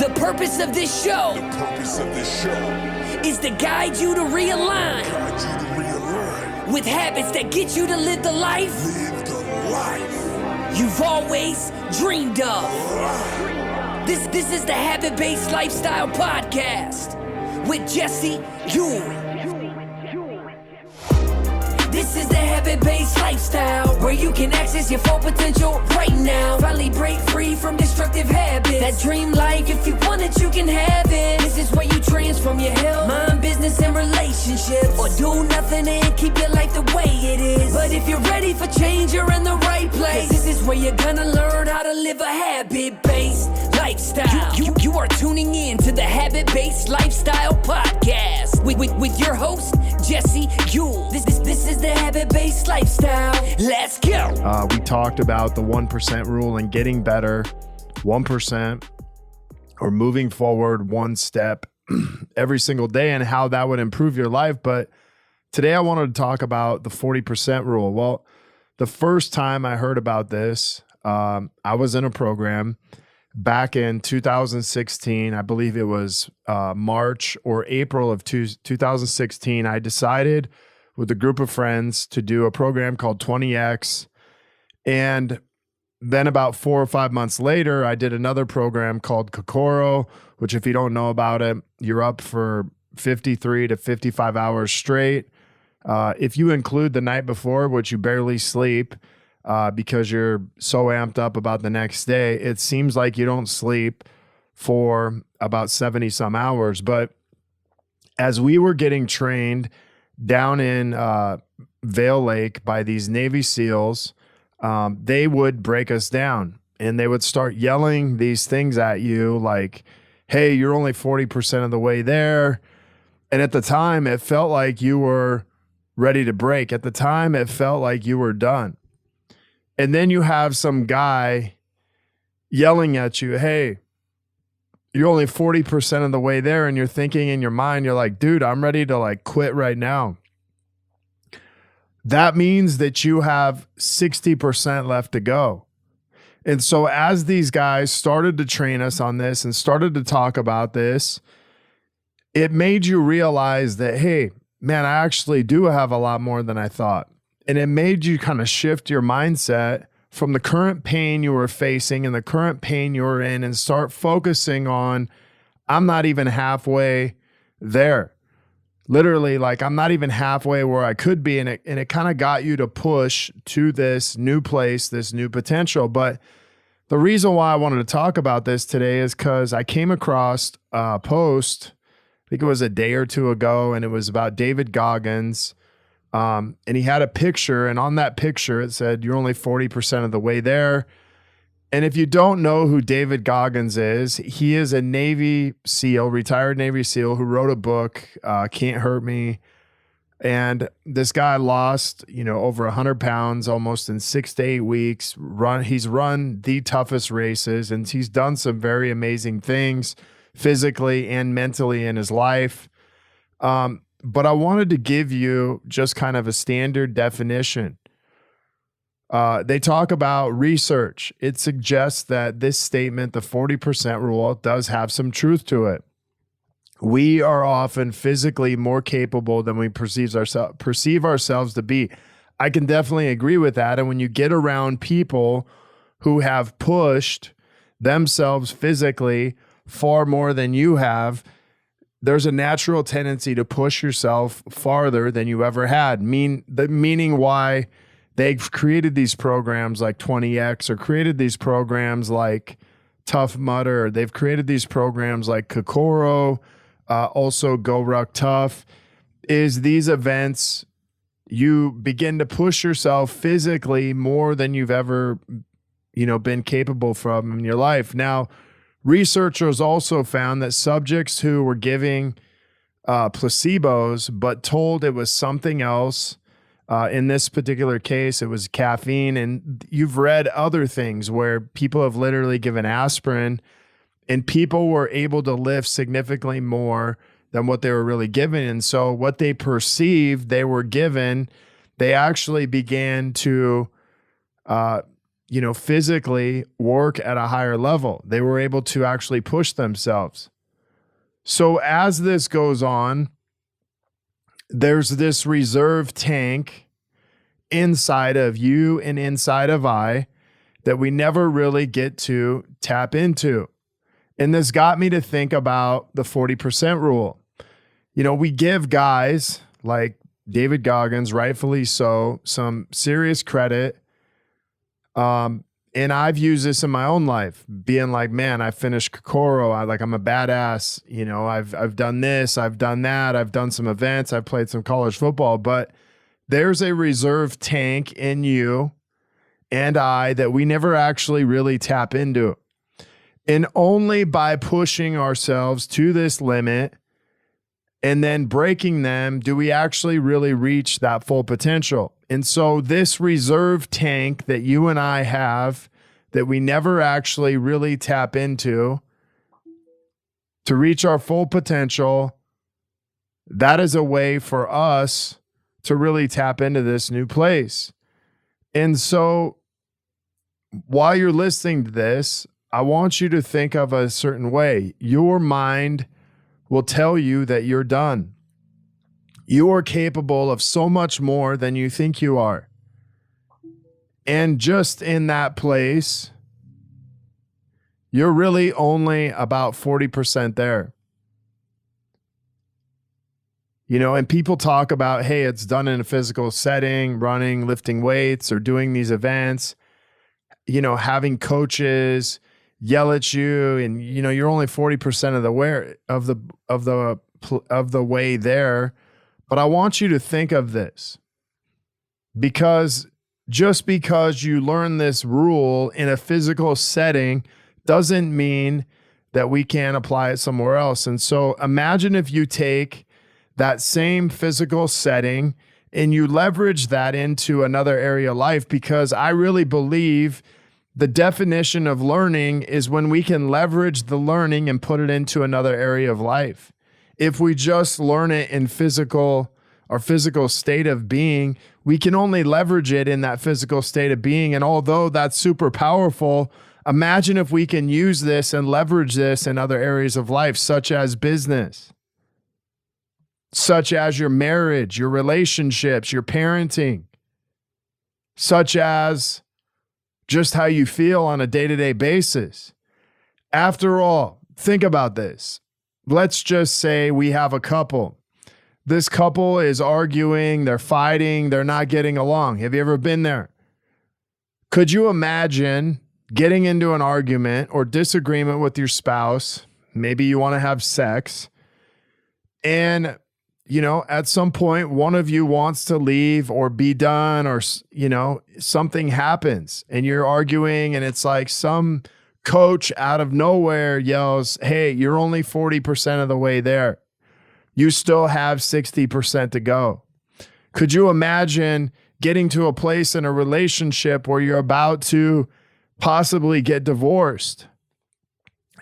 The purpose of this show is to guide you to realign with habits that get you to live the life you've always dreamed of. This is the Habit-Based Lifestyle Podcast with Jesse Ewing. This is the Habit-Based Lifestyle, where you can access your full potential right now. Finally break free from destructive habits. That dream life, if you want it, you can have it. This is where you transform your health, mind, business, and relationships. Or do nothing and keep your life the way it is. But if you're ready for change, you're in the right place. This is where you're gonna learn how to live a habit-based lifestyle. You are tuning in to the Habit-Based Lifestyle Podcast with your host, Jesse Ewing. This is the Habit-Based Lifestyle. Let's go. We talked about the 1% rule and getting better 1% or moving forward one step every single day and how that would improve your life. But today I wanted to talk about the 40% rule. Well, the first time I heard about this, I was in a program back in 2016. I believe it was March or April of 2016. I decided with a group of friends to do a program called 20X. And then about 4 or 5 months later, I did another program called Kokoro, which if you don't know about it, you're up for 53 to 55 hours straight. If you include the night before, which you barely sleep because you're so amped up about the next day, it seems like you don't sleep for about 70 some hours. But as we were getting trained down in Vail Lake by these Navy SEALs, they would break us down and they would start yelling these things at you like, hey, you're only 40% of the way there. And at the time, it felt like you were ready to break. At the time, it felt like you were done. And then you have some guy yelling at you, hey, you're only 40% of the way there. And you're thinking in your mind, you're like, dude, I'm ready to like quit right now. That means that you have 60% left to go. And so as these guys started to train us on this and started to talk about this, it made you realize that, hey, man, I actually do have a lot more than I thought. And it made you kind of shift your mindset from the current pain you were facing and the current pain you were in and start focusing on, I'm not even halfway there. Literally, like I'm not even halfway where I could be. And it kind of got you to push to this new place, this new potential. But the reason why I wanted to talk about this today is because I came across a post, I think it was a day or two ago, and it was about David Goggins. And he had a picture, and on that picture, it said, you're only 40% of the way there. And if you don't know who David Goggins is, he is a Navy SEAL, retired Navy SEAL who wrote a book, Can't Hurt Me. And this guy lost, over 100 pounds almost in 6 to 8 weeks. He's run the toughest races, and he's done some very amazing things physically and mentally in his life. But I wanted to give you just kind of a standard definition. They talk about research. It suggests that this statement, the 40% rule, does have some truth to it. We are often physically more capable than we perceive ourselves to be. I can definitely agree with that. And when you get around people who have pushed themselves physically far more than you have, there's a natural tendency to push yourself farther than you ever had. Meaning why they've created these programs like 20X or created these programs like Tough Mudder. They've created these programs like Kokoro, also Go Ruck Tough. Is these events, you begin to push yourself physically more than you've ever, been capable from in your life. Now, researchers also found that subjects who were giving placebos but told it was something else, in this particular case, it was caffeine. And you've read other things where people have literally given aspirin and people were able to lift significantly more than what they were really given. And so what they perceived they were given, they actually began to physically work at a higher level. They were able to actually push themselves. So as this goes on, there's this reserve tank inside of you and inside of I that we never really get to tap into. And this got me to think about the 40% rule. We give guys like David Goggins, rightfully so, some serious credit. And I've used this in my own life, being like, man, I finished Kokoro. I'm a badass. I've done this, I've done that. I've done some events. I've played some college football, but there's a reserve tank in you and I that we never actually really tap into. And only by pushing ourselves to this limit and then breaking them do we actually really reach that full potential. And so this reserve tank that you and I have that we never actually really tap into to reach our full potential, that is a way for us to really tap into this new place. And so while you're listening to this, I want you to think of a certain way. Your mind will tell you that you're done. You are capable of so much more than you think you are. And just in that place, you're really only about 40% there. And people talk about, hey, it's done in a physical setting, running, lifting weights, or doing these events, having coaches yell at you, and you're only 40% of the way there. But I want you to think of this, because just because you learn this rule in a physical setting doesn't mean that we can't apply it somewhere else. And so imagine if you take that same physical setting and you leverage that into another area of life, because I really believe the definition of learning is when we can leverage the learning and put it into another area of life. If we just learn it in our physical state of being, we can only leverage it in that physical state of being. And although that's super powerful, imagine if we can use this and leverage this in other areas of life, such as business, such as your marriage, your relationships, your parenting, such as just how you feel on a day-to-day basis. After all, think about this. Let's just say we have a couple. This couple is arguing, they're fighting, they're not getting along. Have you ever been there? Could you imagine getting into an argument or disagreement with your spouse? Maybe you want to have sex, and at some point, one of you wants to leave or be done, or, something happens and you're arguing, and it's like some coach out of nowhere yells, hey, you're only 40% of the way there. You still have 60% to go. Could you imagine getting to a place in a relationship where you're about to possibly get divorced?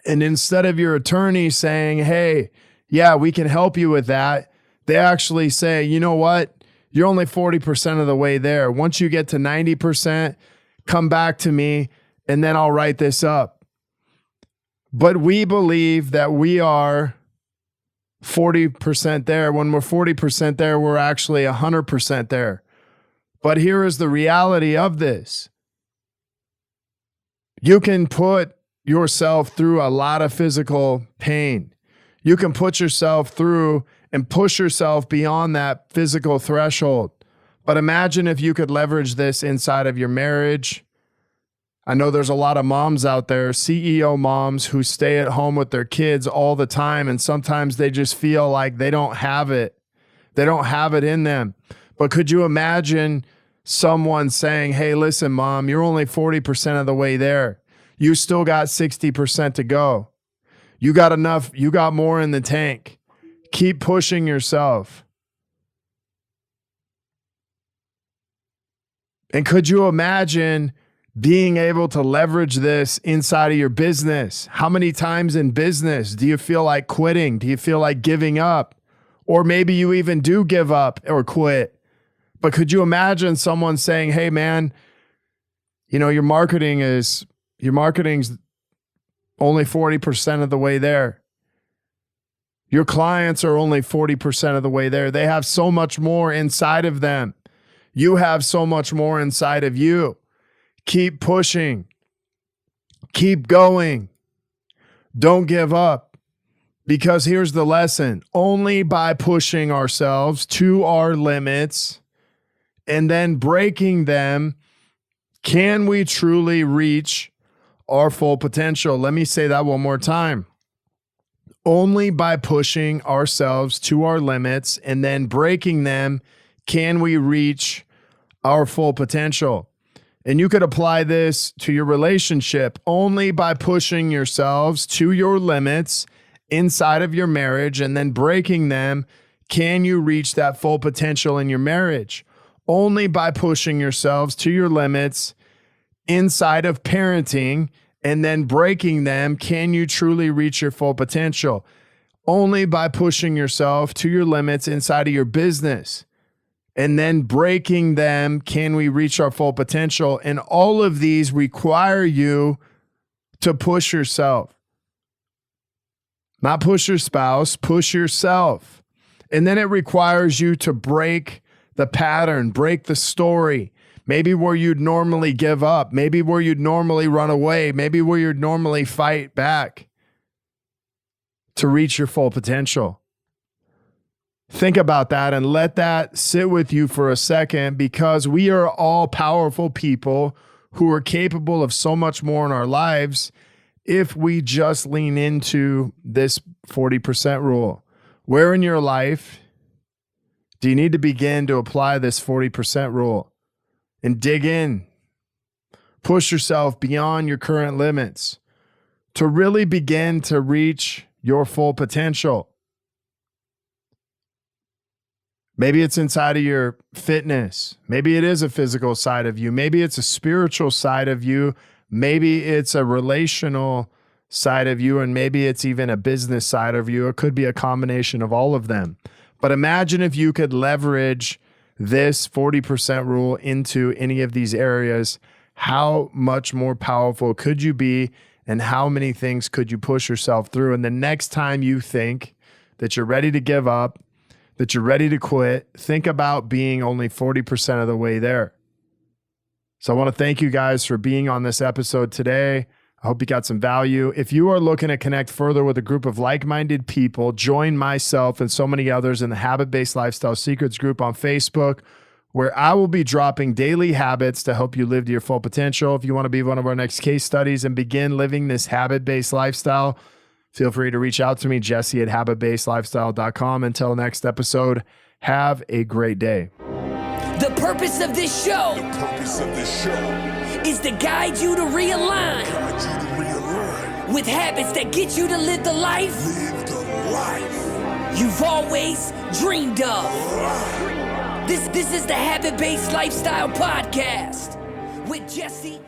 And instead of your attorney saying, hey, yeah, we can help you with that, they actually say, you know what? You're only 40% of the way there. Once you get to 90%, come back to me and then I'll write this up. But we believe that we are 40% there. When we're 40% there, we're actually 100% there. But here is the reality of this. You can put yourself through a lot of physical pain. You can put yourself through and push yourself beyond that physical threshold. But imagine if you could leverage this inside of your marriage. I know there's a lot of moms out there, CEO moms, who stay at home with their kids all the time, and sometimes they just feel like they don't have it. They don't have it in them. But could you imagine someone saying, hey, listen, mom, you're only 40% of the way there. You still got 60% to go. You got enough, you got more in the tank. Keep pushing yourself. And could you imagine being able to leverage this inside of your business? How many times in business do you feel like quitting? Do you feel like giving up? Or maybe you even do give up or quit. But could you imagine someone saying, hey man, You know, your marketing's only 40% of the way there. Your clients are only 40% of the way there. They have so much more inside of them. You have so much more inside of you. Keep pushing. Keep going. Don't give up. Because here's the lesson. Only by pushing ourselves to our limits and then breaking them can we truly reach our full potential. Let me say that one more time. Only by pushing ourselves to our limits and then breaking them can we reach our full potential. And you could apply this to your relationship. Only by pushing yourselves to your limits inside of your marriage and then breaking them can you reach that full potential in your marriage. Only by pushing yourselves to your limits inside of parenting and then breaking them can you truly reach your full potential. Only by pushing yourself to your limits inside of your business and then breaking them can we reach our full potential. And all of these require you to push yourself. Not push your spouse, push yourself. And then it requires you to break the pattern, break the story. Maybe where you'd normally give up, maybe where you'd normally run away, maybe where you'd normally fight back to reach your full potential. Think about that and let that sit with you for a second, because we are all powerful people who are capable of so much more in our lives if we just lean into this 40% rule. Where in your life do you need to begin to apply this 40% rule? And dig in. Push yourself beyond your current limits to really begin to reach your full potential. Maybe it's inside of your fitness. Maybe it is a physical side of you. Maybe it's a spiritual side of you. Maybe it's a relational side of you. And maybe it's even a business side of you. It could be a combination of all of them. But imagine if you could leverage this 40% rule into any of these areas. How much more powerful could you be, and how many things could you push yourself through? And the next time you think that you're ready to give up, that you're ready to quit, think about being only 40% of the way there. So I want to thank you guys for being on this episode today. I hope you got some value. If you are looking to connect further with a group of like-minded people, join myself and so many others in the Habit-Based Lifestyle Secrets group on Facebook, where I will be dropping daily habits to help you live to your full potential. If you want to be one of our next case studies and begin living this habit-based lifestyle, feel free to reach out to me, Jesse@habitbasedlifestyle.com. Until next episode, have a great day. The purpose of this show is to guide you to realign with habits that get you to live the life you've always dreamed of. This is the Habit-Based Lifestyle Podcast with Jesse